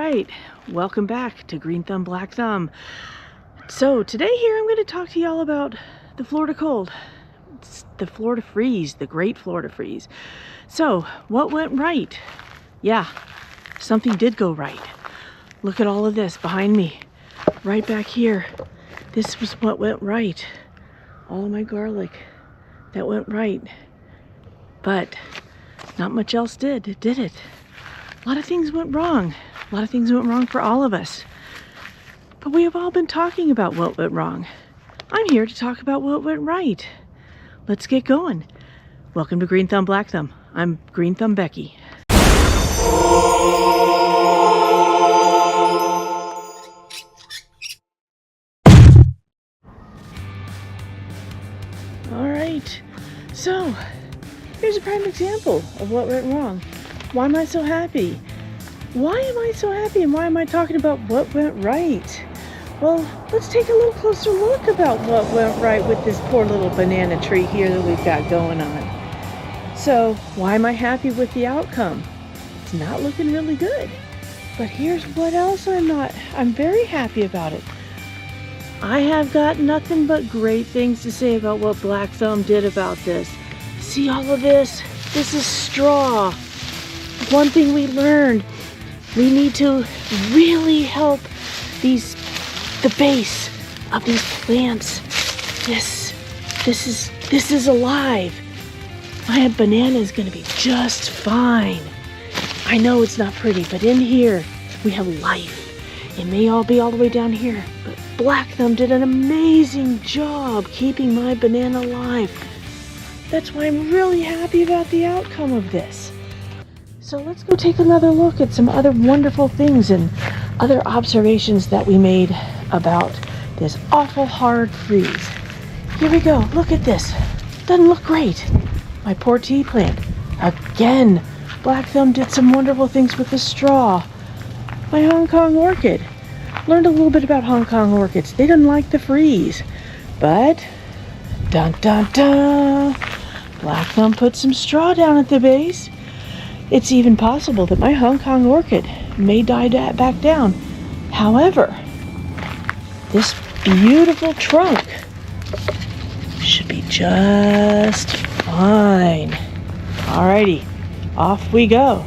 right, welcome back to Green Thumb, Black Thumb. So today here I'm going to talk to y'all about the Florida cold. It's the Florida freeze, the great Florida freeze. So what went right? Yeah, something did go right. Look at all of this behind me, right back here. This was what went right. All of my garlic, that went right. But not much else did it? A lot of things went wrong. A lot of things went wrong for all of us. But we have all been talking about what went wrong. I'm here to talk about what went right. Let's get going. Welcome to Green Thumb, Black Thumb. I'm Green Thumb Becky. Alright, so here's a prime example of what went wrong. Why am I so happy? Why am I so happy and why am I talking about what went right? Well, let's take a little closer look about what went right with this poor little banana tree here that we've got going on. So, why am I happy with the outcome? It's not looking really good. But here's what else I'm very happy about it. I have got nothing but great things to say about what Black Thumb did about this. See all of this? This is straw. One thing we learned, we need to really help the base of these plants. This is alive. My banana is going to be just fine. I know it's not pretty, but in here we have life. It may all be all the way down here, but Black Thumb did an amazing job keeping my banana alive. That's why I'm really happy about the outcome of this. So let's go take another look at some other wonderful things and other observations that we made about this awful hard freeze. Here we go. Look at this. Doesn't look great. My poor tea plant. Again, Black Thumb did some wonderful things with the straw. My Hong Kong orchid. Learned a little bit about Hong Kong orchids. They didn't like the freeze. But, dun dun dun, Black Thumb put some straw down at the base. It's even possible that my Hong Kong orchid may die back down. However, this beautiful trunk should be just fine. Alrighty, off we go.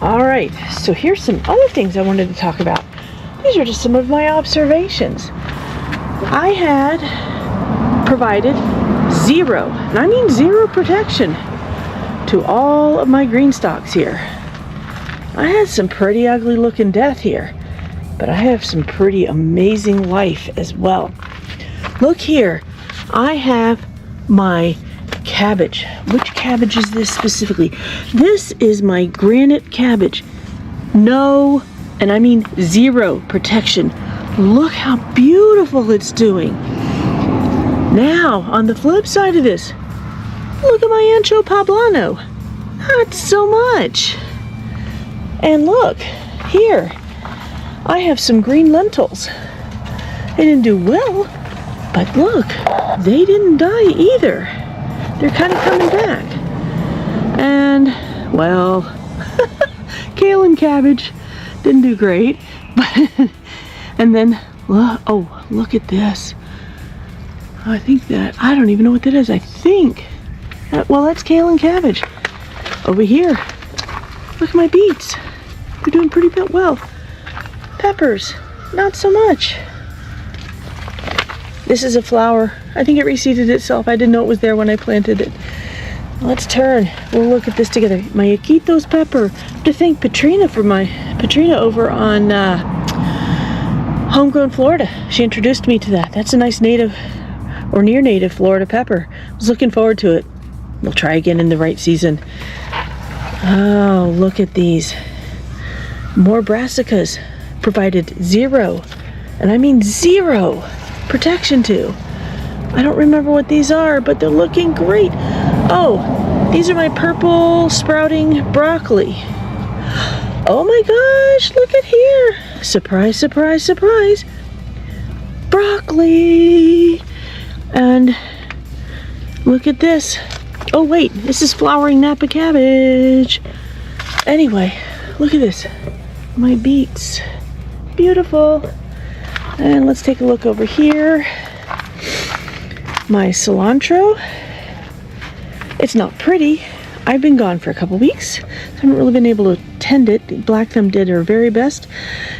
Alright, so here's some other things I wanted to talk about. These are just some of my observations. I had provided zero, and I mean zero protection to all of my green stalks here. I had some pretty ugly looking death here, but I have some pretty amazing life as well. Look here, I have my cabbage. Which cabbage is this specifically? This is my granite cabbage. No, and I mean zero protection. Look how beautiful it's doing. Now, on the flip side of this, look at my Ancho Poblano. Not so much. And look, here, I have some green lentils. They didn't do well, but look, they didn't die either. They're kind of coming back. And, well, kale and cabbage didn't do great. But and then, oh, look at this. I think that, I don't even know what that is. I think, well, that's kale and cabbage. Over here, look at my beets. They're doing pretty well. Peppers, not so much. This is a flower. I think it reseeded itself. I didn't know it was there when I planted it. Let's turn. We'll look at this together. My Iquitos pepper. I have to thank Patrina over on Homegrown Florida. She introduced me to that. That's a nice native or near native Florida pepper. I was looking forward to it. We'll try again in the right season. Oh, look at these. More brassicas. Provided zero, and I mean zero, protection to. I don't remember what these are, but they're looking great. Oh, these are my purple sprouting broccoli. Oh my gosh, look at here. Surprise, surprise, surprise. Broccoli. And look at this. Oh wait, this is flowering Napa cabbage. Anyway, look at this. My beets. Beautiful. And let's take a look over here. My cilantro. It's not pretty. I've been gone for a couple weeks. So I haven't really been able to tend it. Black Thumb did her very best.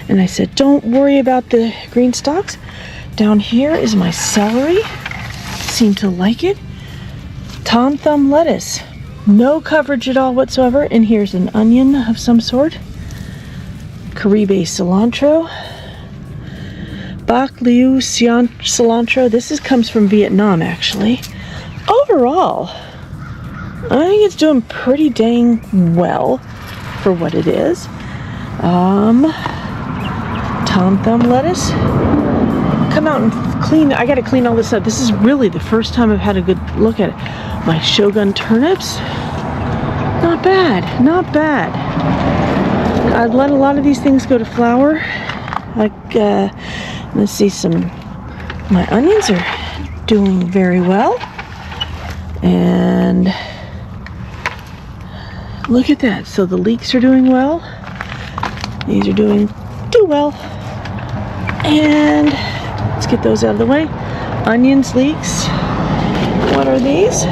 And I said, don't worry about the green stalks. Down here is my celery. Seem to like it. Thumb lettuce. No coverage at all whatsoever. And here's an onion of some sort. Caribe cilantro. Bak Liu cilantro. This comes from Vietnam, actually. Overall, I think it's doing pretty dang well for what it is. Thumb lettuce. Come out and clean. I gotta clean all this up. This is really the first time I've had a good look at it. My Shogun turnips. Not bad, not bad. I'd let a lot of these things go to flower. Like, let's see, my onions are doing very well. And look at that. So the leeks are doing well. These are doing too well. And let's get those out of the way. Onions, leeks. What are these?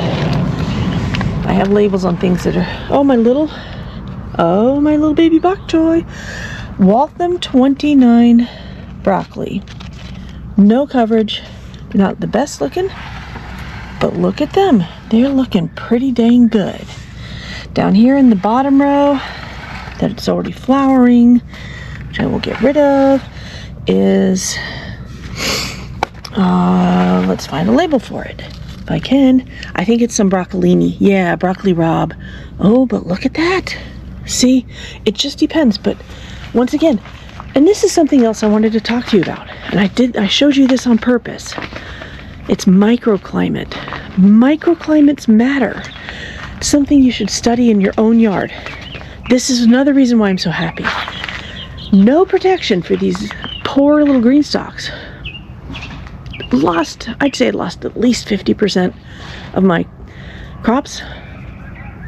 I have labels on things that are, oh my little baby bok choy. Waltham 29 broccoli. No coverage. They're not the best looking, but look at them. They're looking pretty dang good. Down here in the bottom row, that it's already flowering, which I will get rid of, is, let's find a label for it. If I can. I think it's some broccolini. Yeah, broccoli rabe. Oh, but look at that. See, it just depends. But once again, and this is something else I wanted to talk to you about. And I showed you this on purpose. It's microclimate. Microclimates matter. It's something you should study in your own yard. This is another reason why I'm so happy. No protection for these poor little green stalks. I'd say I lost at least 50% of my crops,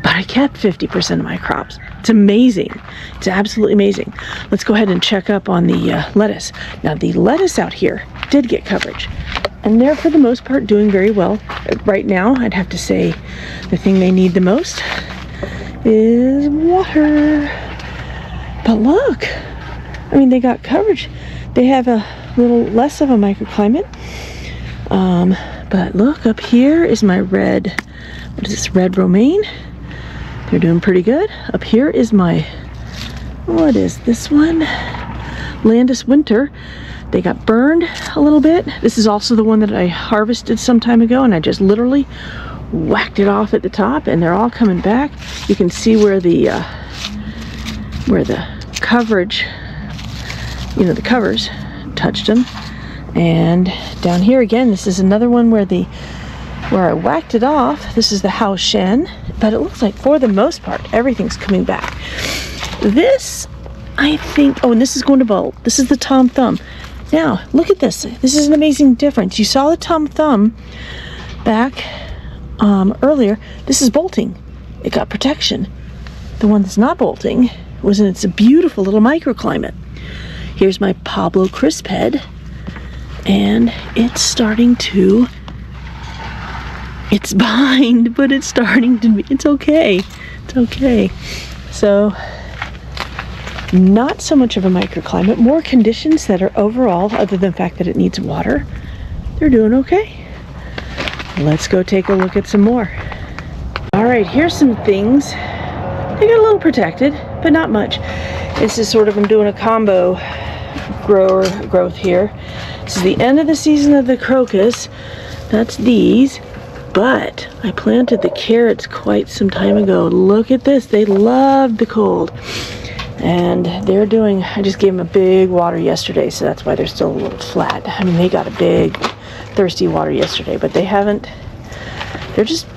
but I kept 50% of my crops. It's amazing. It's absolutely amazing. Let's go ahead and check up on the lettuce. Now the lettuce out here did get coverage, and they're for the most part doing very well. Right now, I'd have to say the thing they need the most is water. But look, I mean, they got coverage. They have a little less of a microclimate. But look, up here is my red, what is this, red romaine. They're doing pretty good. Up here is my, what is this one? Landis Winter. They got burned a little bit. This is also the one that I harvested some time ago, and I just literally whacked it off at the top, and they're all coming back. You can see where the coverage, you know, the covers touched them. And down here again, this is another one where I whacked it off. This is the Hao Shen, but it looks like for the most part, everything's coming back. This, I think, oh, and this is going to bolt. This is the Thumb. Now, look at this. This is an amazing difference. You saw the Thumb back earlier. This is bolting. It got protection. The one that's not bolting it's a beautiful little microclimate. Here's my Pablo Crisp head. And it's starting to, it's behind, but it's starting to be, it's okay. It's okay. So, not so much of a microclimate, more conditions that are overall, other than the fact that it needs water, they're doing okay. Let's go take a look at some more. All right, here's some things. They got a little protected, but not much. This is sort of, I'm doing a combo growth here. This is the end of the season of the crocus. That's these. But I planted the carrots quite some time ago. Look at this. They love the cold. And they're doing, I just gave them a big water yesterday, so that's why they're still a little flat. I mean, they got a big thirsty water yesterday, but they haven't, they're just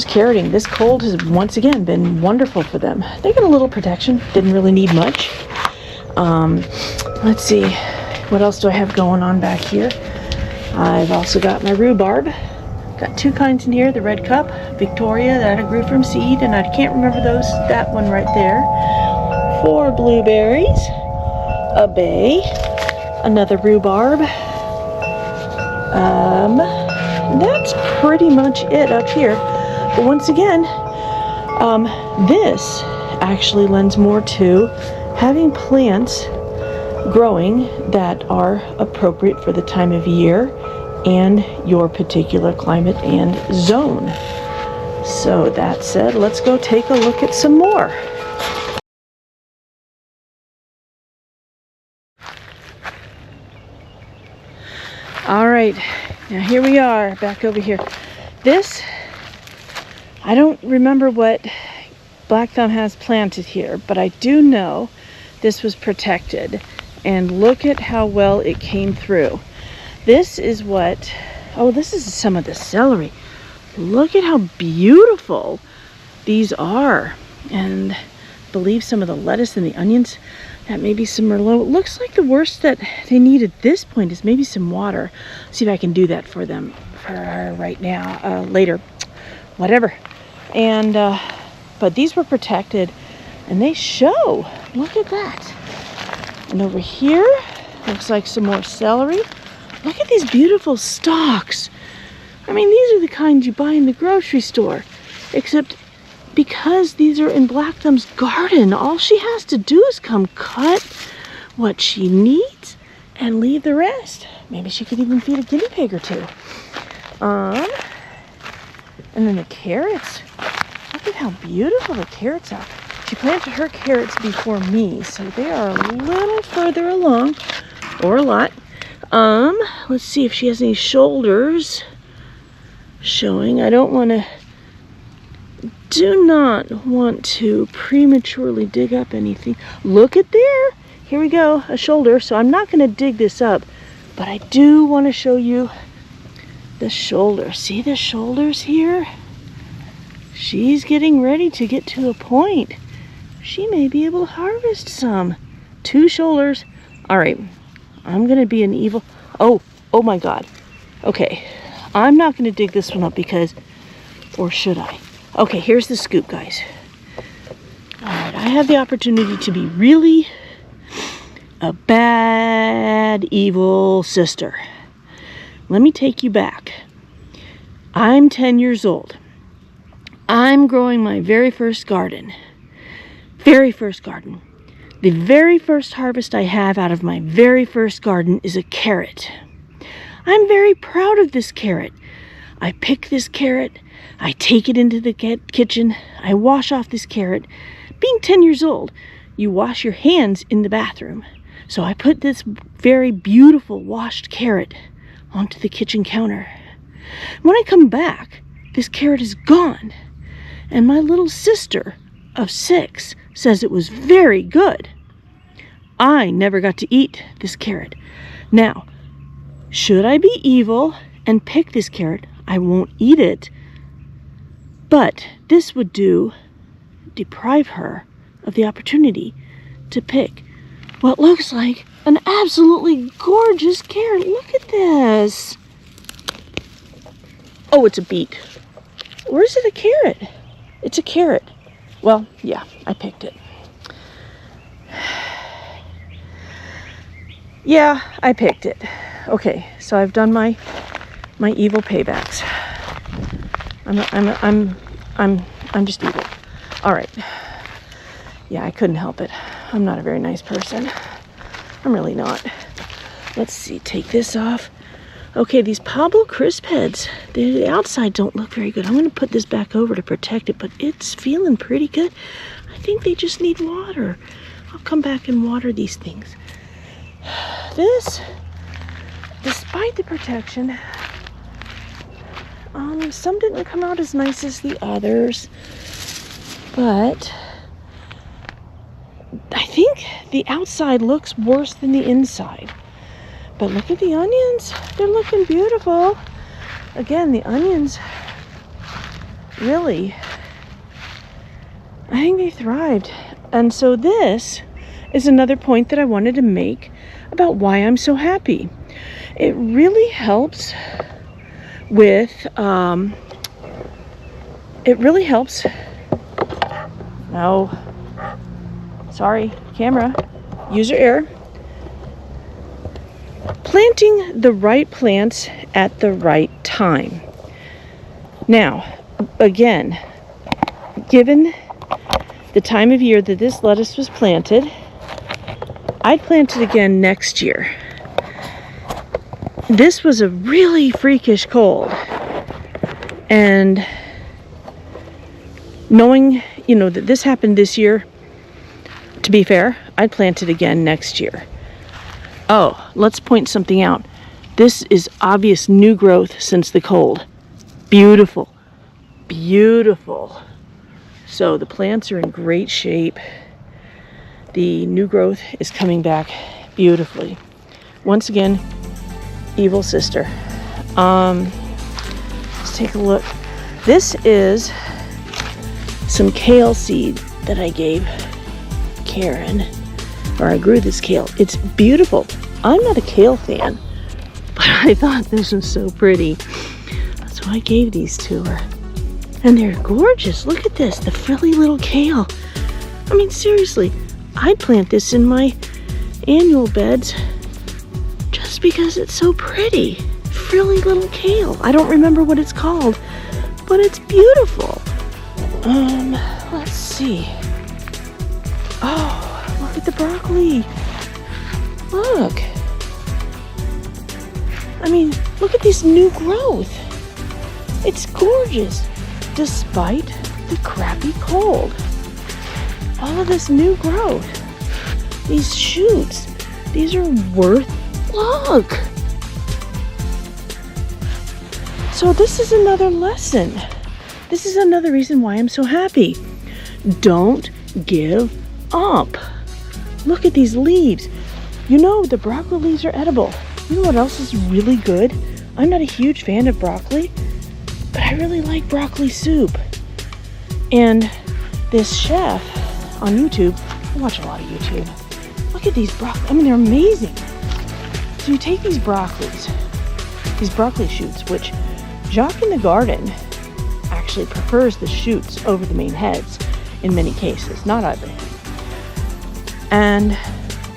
carroting. This cold has once again been wonderful for them. They got a little protection. Didn't really need much. Let's see, what else do I have going on back here? I've also got my rhubarb. Got two kinds in here, the red cup, Victoria, that I grew from seed, and I can't remember that one right there. 4 blueberries, a bay, another rhubarb. That's pretty much it up here. But once again, this actually lends more to having plants growing that are appropriate for the time of year and your particular climate and zone. So that said, let's go take a look at some more. All right, now here we are, back over here. This, I don't remember what Black Thumb has planted here, but I do know this was protected. And look at how well it came through. This is what, oh, this is some of the celery. Look at how beautiful these are. And I believe some of the lettuce and the onions, that may be some Merlot. It looks like the worst that they need at this point is maybe some water. See if I can do that for them for right now, later, whatever. And, but these were protected and they show, look at that. And over here, looks like some more celery. Look at these beautiful stalks. I mean, these are the kinds you buy in the grocery store. Except because these are in Black Thumb's garden, all she has to do is come cut what she needs and leave the rest. Maybe she could even feed a guinea pig or two. And then the carrots. Look at how beautiful the carrots are. She planted her carrots before me, so they are a little further along, or a lot. Let's see if she has any shoulders showing. I do not want to prematurely dig up anything. Look at there. Here we go, a shoulder. So I'm not going to dig this up, but I do want to show you the shoulder. See the shoulders here? She's getting ready to get to a point. She may be able to harvest some. 2 shoulders. All right, I'm going to be an evil... Oh my God. Okay, I'm not going to dig this one up because... Or should I? Okay, here's the scoop, guys. All right, I have the opportunity to be really a bad, evil sister. Let me take you back. I'm 10 years old. I'm growing my very first garden. Very first garden. The very first harvest I have out of my very first garden is a carrot. I'm very proud of this carrot. I pick this carrot, I take it into the kitchen, I wash off this carrot. Being 10 years old, you wash your hands in the bathroom. So I put this very beautiful washed carrot onto the kitchen counter. When I come back, this carrot is gone. And my little sister of 6 says it was very good. I never got to eat this carrot. Now, should I be evil and pick this carrot? I won't eat it. But this would deprive her of the opportunity to pick what looks like an absolutely gorgeous carrot. Look at this. Oh, it's a beet. Or is it a carrot? It's a carrot. Well, yeah, I picked it. Yeah, I picked it. Okay, so I've done my evil paybacks. I'm just evil. All right. Yeah, I couldn't help it. I'm not a very nice person. I'm really not. Let's see, take this off. Okay, these Pablo Crisp heads, the outside don't look very good. I'm going to put this back over to protect it, but it's feeling pretty good. I think they just need water. I'll come back and water these things. This, despite the protection, some didn't come out as nice as the others, but I think the outside looks worse than the inside. But look at the onions. They're looking beautiful. Again, the onions really, I think they thrived. And so this is another point that I wanted to make about why I'm so happy. It really helps with, sorry, camera, user error. Planting the right plants at the right time. Now, again, given the time of year that this lettuce was planted, I'd plant it again next year. This was a really freakish cold, and knowing, you know, that this happened this year, to be fair, I'd plant it again next year. Oh, let's point something out. This is obvious new growth since the cold. Beautiful, beautiful. So the plants are in great shape. The new growth is coming back beautifully. Once again, evil sister. Let's take a look. This is some kale seed that I gave Karen, or I grew this kale. It's beautiful. I'm not a kale fan, but I thought this was so pretty, so I gave these to her. And they're gorgeous. Look at this, the frilly little kale. I mean, seriously, I'd plant this in my annual beds just because it's so pretty. Frilly little kale. I don't remember what it's called, but it's beautiful. Let's see. Oh, look at the broccoli. Look. I mean, look at this new growth. It's gorgeous, despite the crappy cold. All of this new growth. These shoots, these are worth look. So this is another lesson. This is another reason why I'm so happy. Don't give up. Look at these leaves. You know, the broccoli leaves are edible. You know what else is really good? I'm not a huge fan of broccoli, but I really like broccoli soup. And this chef on YouTube, I watch a lot of YouTube. Look at these broccoli. I mean, they're amazing. So you take these broccolis, these broccoli shoots, which Jacques in the garden actually prefers the shoots over the main heads in many cases, not everything. And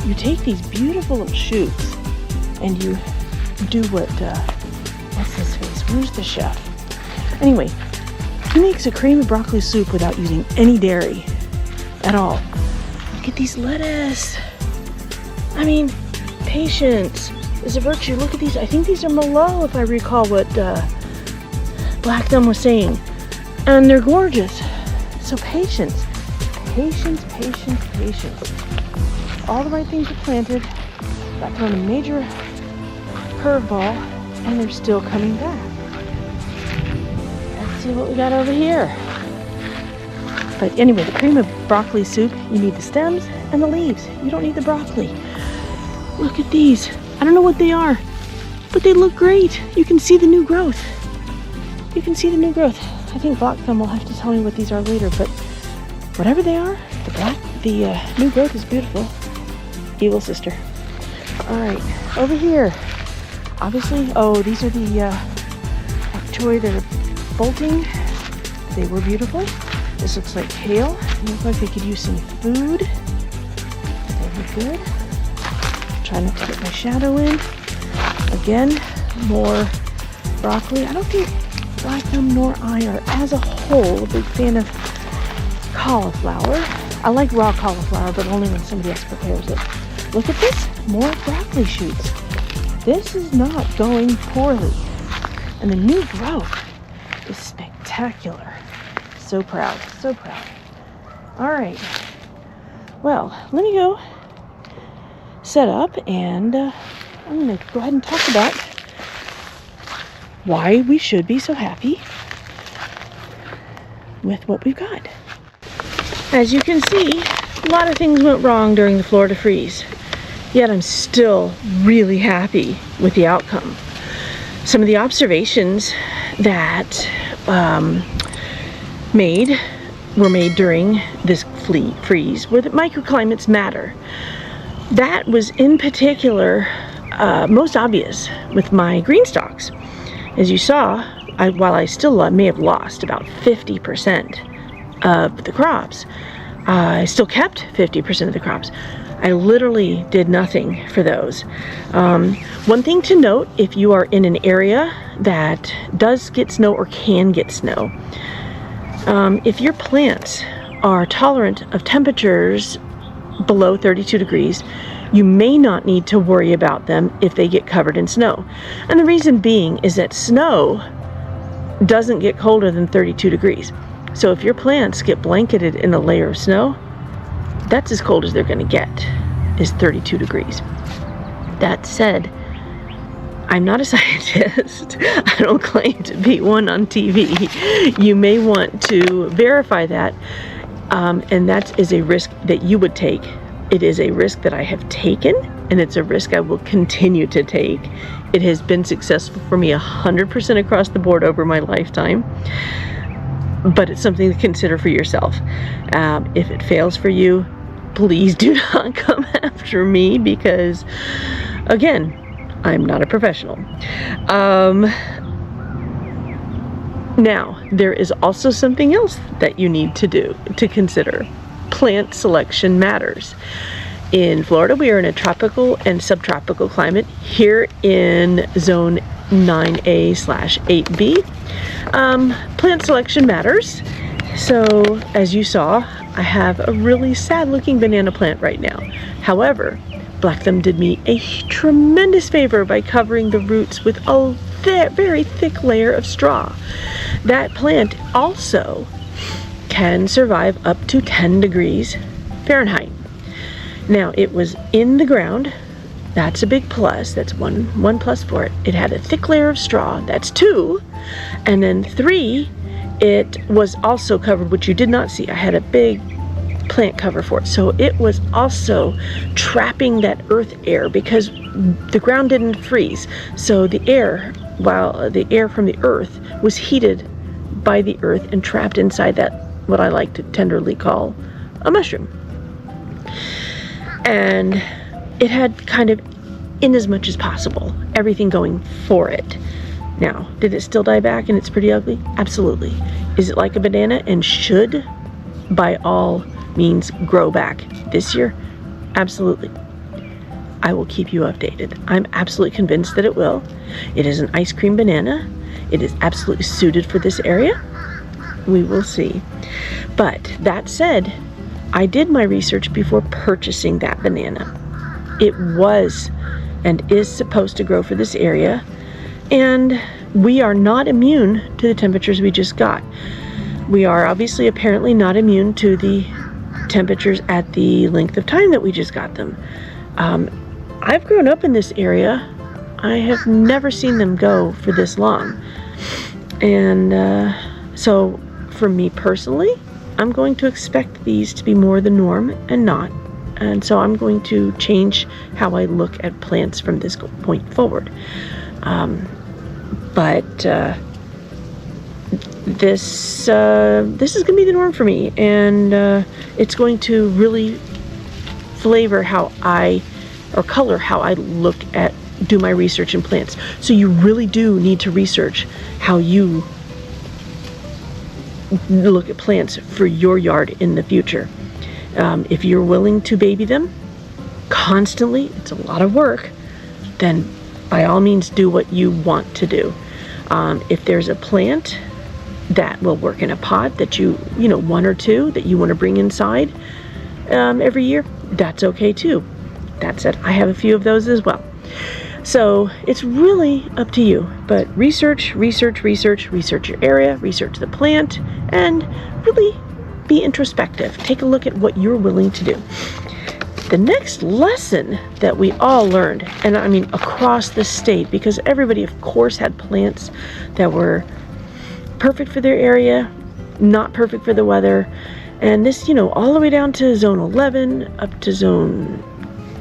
you take these beautiful little shoots and you do what, what's his face? Where's the chef? Anyway, he makes a creamy broccoli soup without using any dairy at all. Look at these lettuce. I mean, patience is a virtue. Look at these. I think these are Merlot, if I recall what Black Thumb was saying. And they're gorgeous. So patience. Patience, patience, patience. All the right things are planted. Got thrown a major curveball, and they're still coming back. Let's see what we got over here. But anyway, the cream of broccoli soup, you need the stems and the leaves. You don't need the broccoli. Look at these. I don't know what they are, but they look great. You can see the new growth. You can see the new growth. I think Black Thumb will have to tell me what these are later, but whatever they are, the new growth is beautiful. Evil sister. All right, over here. Obviously, oh, these are the Actoy that are bolting. They were beautiful. This looks like kale. They look like they could use some food. They look good. Try not to get my shadow in. Again, more broccoli. I don't think Black Thumb nor I are, as a whole, a big fan of cauliflower. I like raw cauliflower, but only when somebody else prepares it. Look at this, more broccoli shoots. This is not going poorly. And the new growth is spectacular. So proud, so proud. All right, well, let me go set up, and I'm gonna go ahead and talk about why we should be so happy with what we've got. As you can see, a lot of things went wrong during the Florida freeze, yet I'm still really happy with the outcome. Some of the observations that were made during this freeze were that microclimates matter. That was in particular most obvious with my green stalks. As you saw, while I still may have lost about 50% of the crops, I still kept 50% of the crops. I literally did nothing for those. One thing to note, if you are in an area that does get snow or can get snow, if your plants are tolerant of temperatures below 32 degrees, you may not need to worry about them if they get covered in snow. And the reason being is that snow doesn't get colder than 32 degrees. So if your plants get blanketed in a layer of snow, that's as cold as they're going to get, is 32 degrees. That said, I'm not a scientist. I don't claim to be one on TV. You may want to verify that, and that is a risk that you would take. It is a risk that I have taken, and it's a risk I will continue to take. It has been successful for me 100% across the board over my lifetime, but it's something to consider for yourself. If it fails for you, please do not come after me, because, again, I'm not a professional. Now, there is also something else that you need to consider. Plant selection matters. In Florida, we are in a tropical and subtropical climate. Here in zone 9A/8B, plant selection matters. So, as you saw, I have a really sad looking banana plant right now. However, Black Thumb did me a tremendous favor by covering the roots with a very thick layer of straw. That plant also can survive up to 10 degrees Fahrenheit. Now, it was in the ground. That's a big plus. That's one plus for it. It had a thick layer of straw. That's 2. And then 3, it was also covered, which you did not see. I had a big plant cover for it. So it was also trapping that earth air, because the ground didn't freeze. So the air, while the air from the earth was heated by the earth and trapped inside that, what I like to tenderly call a mushroom. And it had kind of, in as much as possible, everything going for it. Now, did it still die back and it's pretty ugly? Absolutely. Is it like a banana and should, by all means, grow back this year? Absolutely. I will keep you updated. I'm absolutely convinced that it will. It is an ice cream banana. It is absolutely suited for this area. We will see. But that said, I did my research before purchasing that banana. It was and is supposed to grow for this area, and we are not immune to the temperatures we just got. We are obviously apparently not immune to the temperatures at the length of time that we just got them. I've grown up in this area. I have never seen them go for this long. And so for me personally, I'm going to expect these to be more the norm and not. And so I'm going to change how I look at plants from this point forward. But this is going to be the norm for me, and it's going to really flavor how color how I do my research in plants. So you really do need to research how you look at plants for your yard in the future. If you're willing to baby them constantly, it's a lot of work, then by all means do what you want to do. If there's a plant that will work in a pot that you know, 1 or 2 that you want to bring inside every year, that's okay too. That said, I have a few of those as well. So it's really up to you, but research your area, research the plant, and really be introspective. Take a look at what you're willing to do. The next lesson that we all learned, and I mean across the state, because everybody of course had plants that were perfect for their area, not perfect for the weather, and this, you know, all the way down to zone 11 up to zone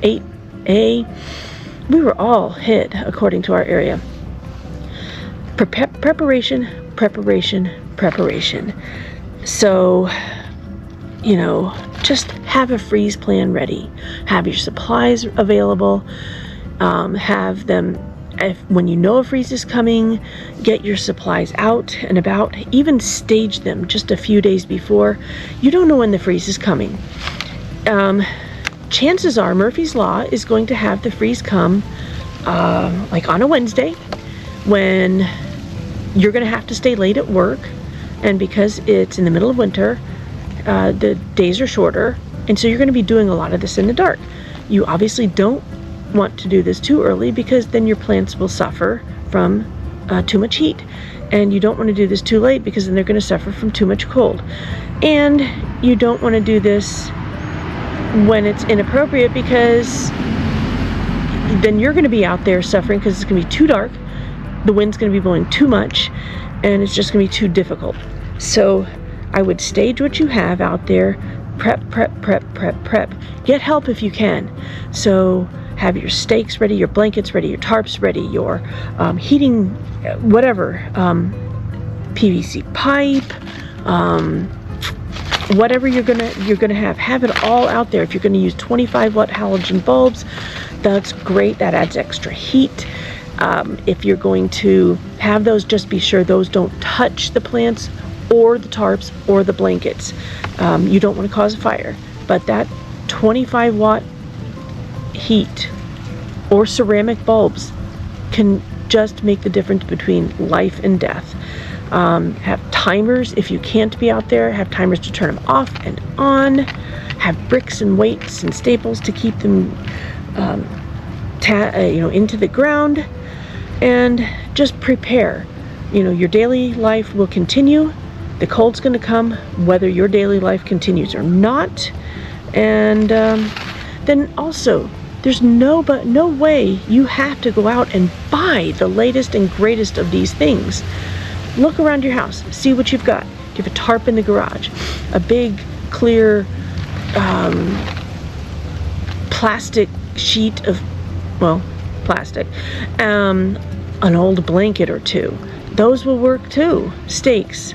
8A, we were all hit according to our area. Preparation. So, you know, just have a freeze plan ready. Have your supplies available. Have them when you know a freeze is coming, get your supplies out and about. Even stage them just a few days before. You don't know when the freeze is coming. Chances are Murphy's Law is going to have the freeze come like on a Wednesday, when you're going to have to stay late at work, and because it's in the middle of winter, the days are shorter, and so you're going to be doing a lot of this in the dark. You obviously don't want to do this too early, because then your plants will suffer from too much heat, and you don't want to do this too late, because then they're going to suffer from too much cold. And you don't want to do this when it's inappropriate, because then you're going to be out there suffering, because it's going to be too dark, the wind's going to be blowing too much, and it's just going to be too difficult. So I would stage what you have out there. Prep. Get help if you can. So have your stakes ready, your blankets ready, your tarps ready, your heating, whatever, PVC pipe, whatever you're gonna have it all out there. If you're gonna use 25-watt halogen bulbs, that's great. That adds extra heat. If you're going to have those, just be sure those don't touch the plants or the tarps or the blankets. You don't want to cause a fire, but that 25-watt heat or ceramic bulbs can just make the difference between life and death. Have timers if you can't be out there. Have timers to turn them off and on. Have bricks and weights and staples to keep them into the ground. And just prepare. Your daily life will continue. The cold's going to come whether your daily life continues or not. And then also, there's no way you have to go out and buy the latest and greatest of these things. Look around your house, see what you've got. You have a tarp in the garage, a big clear plastic sheet of, plastic, an old blanket or two. Those will work too. Stakes,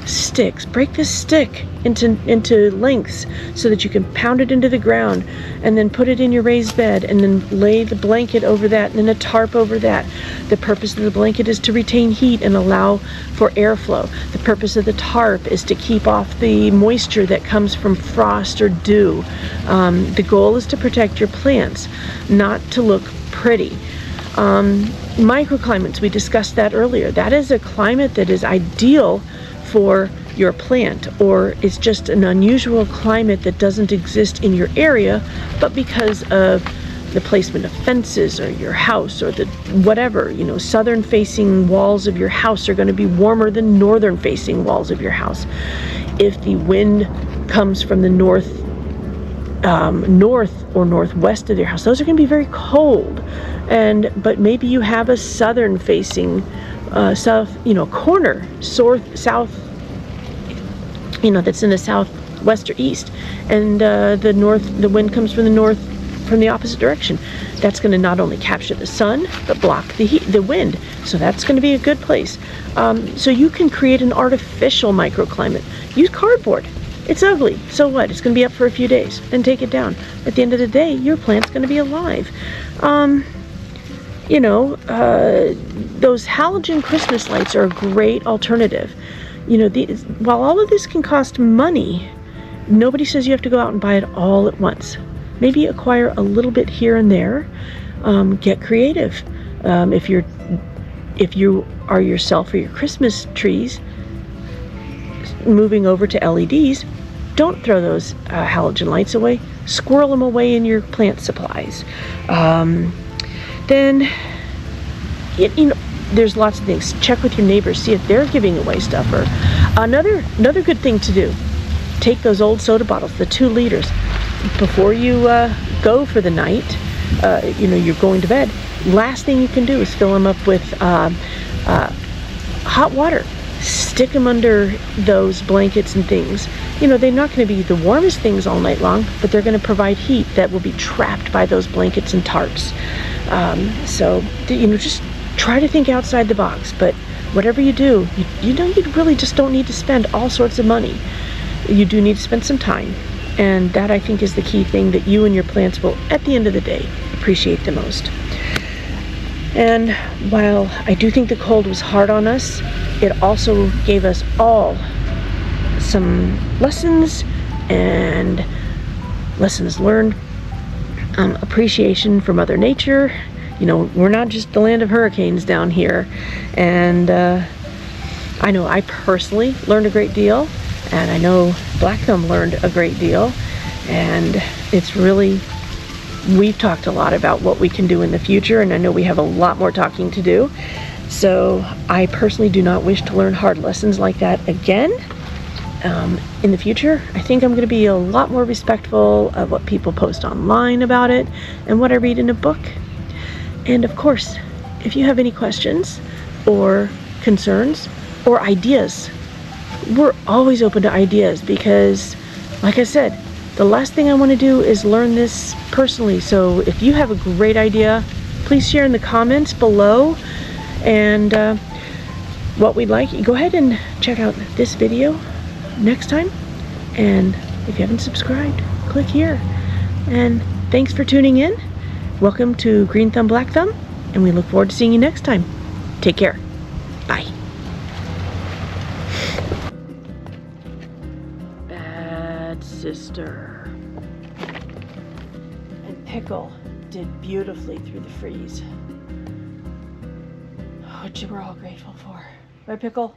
sticks. Break this stick into lengths so that you can pound it into the ground, and then put it in your raised bed, and then lay the blanket over that, and then a tarp over that. The purpose of the blanket is to retain heat and allow for airflow. The purpose of the tarp is to keep off the moisture that comes from frost or dew. The goal is to protect your plants, not to look pretty. Microclimates, we discussed that earlier. That is a climate that is ideal for your plant, or it's just an unusual climate that doesn't exist in your area, but because of the placement of fences or your house or the whatever, southern facing walls of your house are going to be warmer than northern facing walls of your house. If the wind comes from the north or northwest of your house, those are going to be very cold. But maybe you have a southern facing south, corner, south, that's in the southwest or east, and the wind comes from the north, from the opposite direction. That's going to not only capture the sun, but block the heat, the wind. So that's going to be a good place. So you can create an artificial microclimate. Use cardboard. It's ugly. So what? It's going to be up for a few days. Then take it down. At the end of the day, your plant's going to be alive. Those halogen Christmas lights are a great alternative. While all of this can cost money, nobody says you have to go out and buy it all at once. Maybe acquire a little bit here and there. Get creative. If you are yourself or your Christmas trees moving over to LEDs, don't throw those halogen lights away. Squirrel them away in your plant supplies. Then, there's lots of things. Check with your neighbors, see if they're giving away stuff. Or another good thing to do: take those old soda bottles, the 2 liters, before you go for the night. You're going to bed. Last thing you can do is fill them up with hot water. Stick them under those blankets and things. They're not going to be the warmest things all night long, but they're going to provide heat that will be trapped by those blankets and tarps. Just try to think outside the box. But whatever you do, you really just don't need to spend all sorts of money. You do need to spend some time. And that, I think, is the key thing that you and your plants will, at the end of the day, appreciate the most. And while I do think the cold was hard on us, it also gave us all some lessons and lessons learned, appreciation for Mother Nature. You know, we're not just the land of hurricanes down here. And I know I personally learned a great deal, and I know Black Thumb learned a great deal. And it's really, we've talked a lot about what we can do in the future, and I know we have a lot more talking to do. So I personally do not wish to learn hard lessons like that again. In the future, I think I'm going to be a lot more respectful of what people post online about it and what I read in a book. And of course, if you have any questions or concerns or ideas, we're always open to ideas, because like I said, the last thing I want to do is learn this personally. So if you have a great idea, please share in the comments below. And what we'd like, go ahead and check out this video next time. And if you haven't subscribed, click here. And thanks for tuning in. Welcome to Green Thumb, Black Thumb, and we look forward to seeing you next time. Take care. Bye. Bad sister. And Pickle did beautifully through the freeze, which we're all grateful for. Right, Pickle?